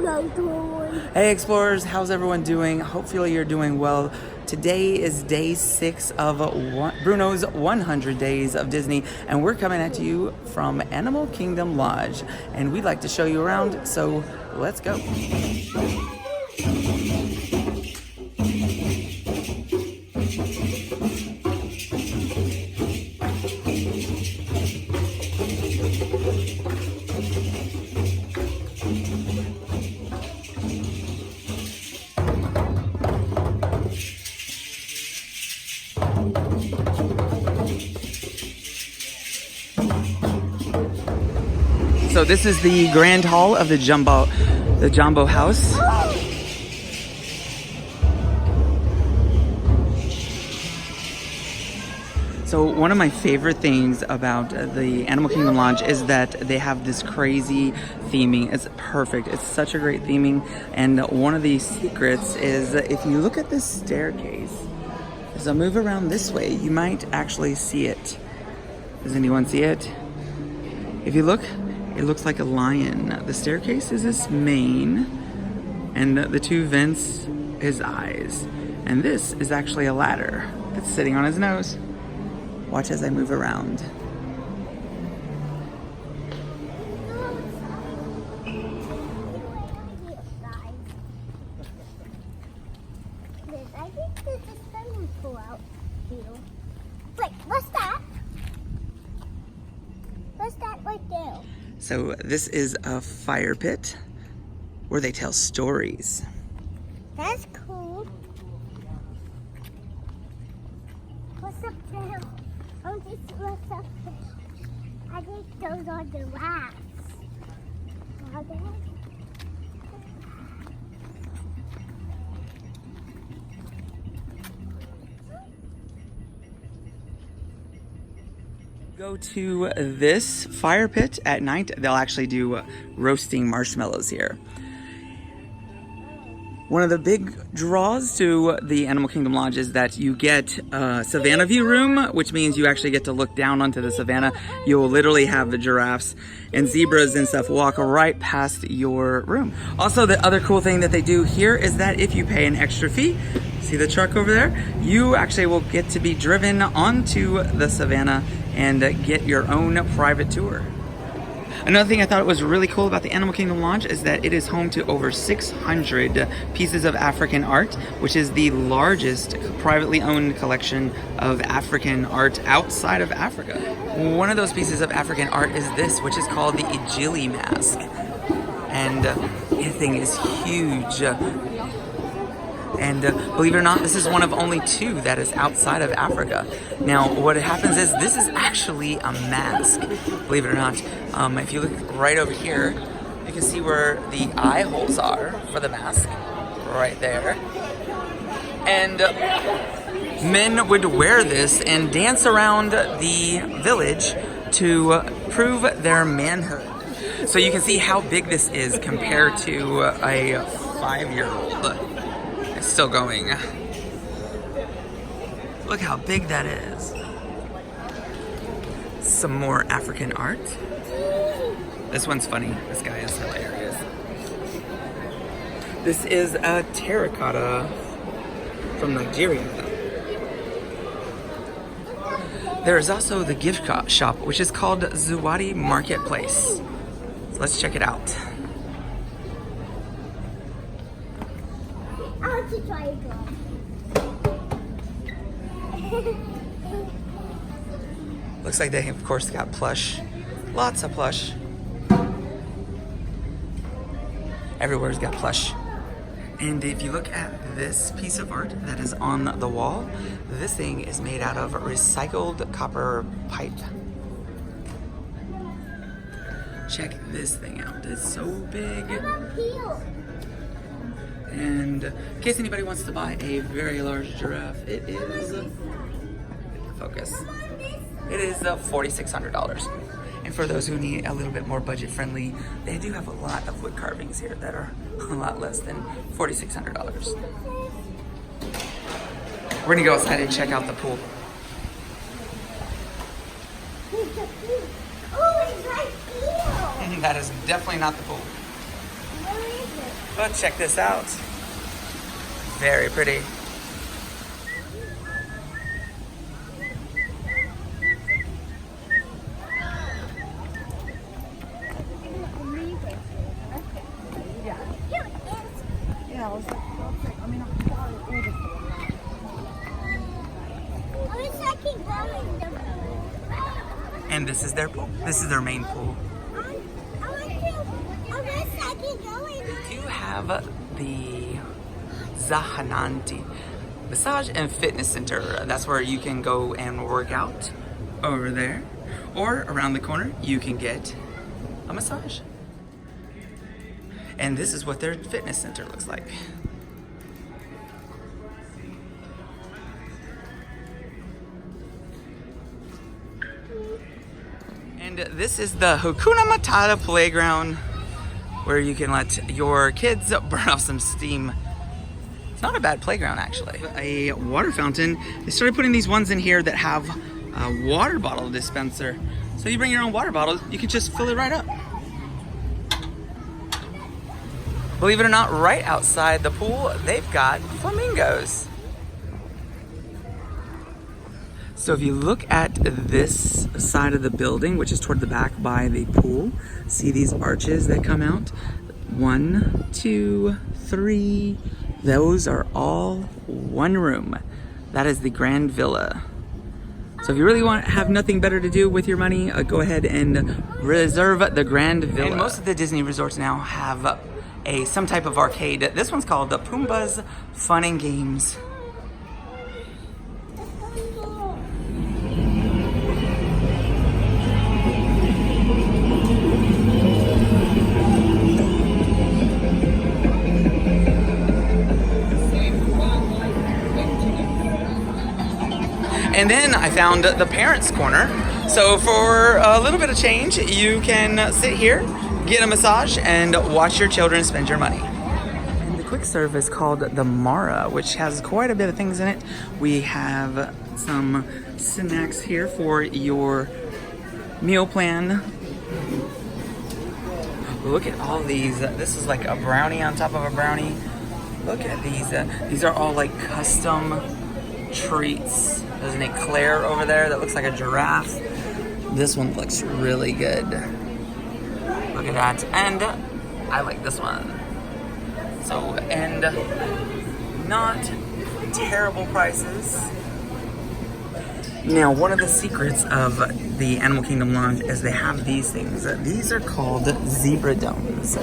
Hey explorers, how's everyone doing? Hopefully you're doing well. Today is day 6 of Bruno's 100 Days of Disney, and we're coming at you from Animal Kingdom Lodge, and we'd like to show you around, so let's go. So this is the grand hall of the Jambo house. So one of my favorite things about the Animal Kingdom Lodge is that they have this crazy theming. It's perfect. It's such a great theming. And one of the secrets is if you look at this staircase, as I move around this way, you might actually see it. Does anyone see it? If you look, it looks like a lion. The staircase is his mane, and the two vents, his eyes. And this is actually a ladder that's sitting on his nose. Watch as I move around. I think there's a swimming pool out here. Wait, what's that? What's that right there? So this is a fire pit where they tell stories. That's cool. What's up there? Oh, this what's up there. I think those are the rats. Are they? Go to this fire pit at night. They'll actually do roasting marshmallows here. One of the big draws to the Animal Kingdom Lodge is that you get a Savannah view room, which means you actually get to look down onto the savannah. You will literally have the giraffes and zebras and stuff walk right past your room. Also, the other cool thing that they do here is that if you pay an extra fee, see the truck over there? You actually will get to be driven onto the savannah and get your own private tour. Another thing I thought was really cool about the Animal Kingdom Lodge is that it is home to over 600 pieces of African art, which is the largest privately owned collection of African art outside of Africa. One of those pieces of African art is this, which is called the Ijili mask. And this thing is huge. And believe it or not, this is one of only 2 that is outside of Africa. Now, what happens is this is actually a mask, believe it or not. If you look right over here, you can see where the eye holes are for the mask, right there. And men would wear this and dance around the village to prove their manhood. So you can see how big this is compared to a 5-year-old. It's still going. Look how big that is. Some more African art. This one's funny. This guy is hilarious. This is a terracotta from Nigeria. There is also the gift shop, which is called Zuwadi Marketplace. So let's check it out. I'll just try it. Looks like they, of course, got plush. Lots of plush. Everywhere's got plush. And if you look at this piece of art that is on the wall, this thing is made out of recycled copper pipe. Check this thing out. It's so big. And in case anybody wants to buy a very large giraffe, it is, focus, it is $4,600. And for those who need a little bit more budget friendly, they do have a lot of wood carvings here that are a lot less than $4,600. We're gonna go outside and check out the pool. Oh, it's right here. That is definitely not the pool. Where is it? But check this out. Very pretty. And this is their pool. This is their main pool. Do you have the Zahananti Massage and Fitness Center? That's where you can go and work out over there. Or around the corner, you can get a massage. And this is what their fitness center looks like. And this is the Hakuna Matata playground where you can let your kids burn off some steam. It's not a bad playground, actually. A water fountain. They started putting these ones in here that have a water bottle dispenser. So you bring your own water bottle, you can just fill it right up. Believe it or not, right outside the pool, they've got flamingos. So if you look at this side of the building, which is toward the back by the pool, see these arches that come out? 1, 2, 3. Those are all one room. That is the Grand Villa. So if you really want to have nothing better to do with your money, go ahead and reserve the Grand Villa. And most of the Disney resorts now have some type of arcade. This one's called the Pumbaa's Fun and Games. And then I found the parents' corner. So for a little bit of change, you can sit here, get a massage, and watch your children spend your money. And the quick serve is called the Mara, which has quite a bit of things in it. We have some snacks here for your meal plan. Look at all these. This is like a brownie on top of a brownie. Look at these. These are all like custom treats. There's an eclair over there that looks like a giraffe. This one looks really good. Look at that. And I like this one. So, and not terrible prices. Now, one of the secrets of the Animal Kingdom Lounge is they have these things. These are called zebra domes.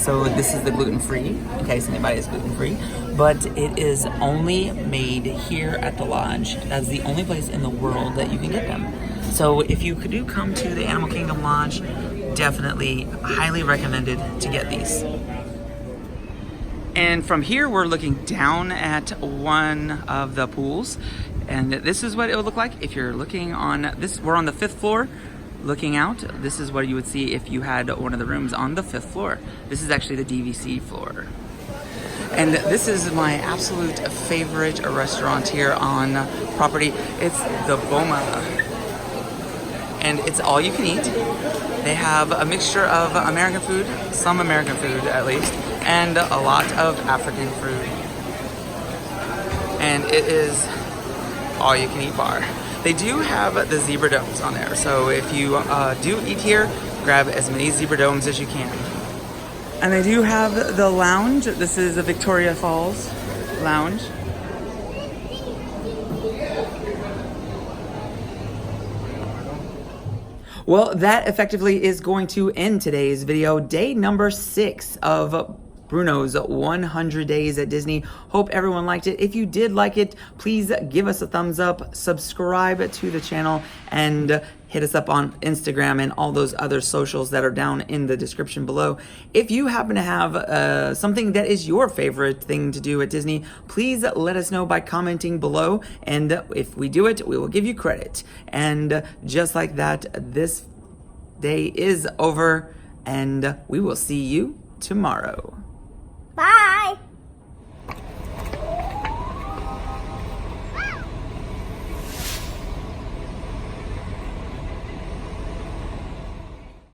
So this is the gluten-free, in case anybody is gluten-free, but it is only made here at the lodge. That's the only place in the world that you can get them. So if you do come to the Animal Kingdom Lodge, definitely highly recommended to get these. And from here, we're looking down at one of the pools. And this is what it would look like if you're looking on this. We're on the 5th floor looking out. This is what you would see if you had one of the rooms on the 5th floor. This is actually the DVC floor. And this is my absolute favorite restaurant here on property. It's the Boma. And it's all you can eat. They have a mixture of American food, some American food at least, and a lot of African food. And it is all you can eat bar. They do have the zebra domes on there, so if you do eat here, grab as many zebra domes as you can. And they do have the lounge. This is the Victoria Falls lounge. Well, that effectively is going to end today's video. Day number 6 of Bruno's 100 Days at Disney. Hope everyone liked it. If you did like it, please give us a thumbs up, subscribe to the channel, and hit us up on Instagram and all those other socials that are down in the description below. If you happen to have something that is your favorite thing to do at Disney, please let us know by commenting below, and if we do it, we will give you credit. And just like that, this day is over, and we will see you tomorrow.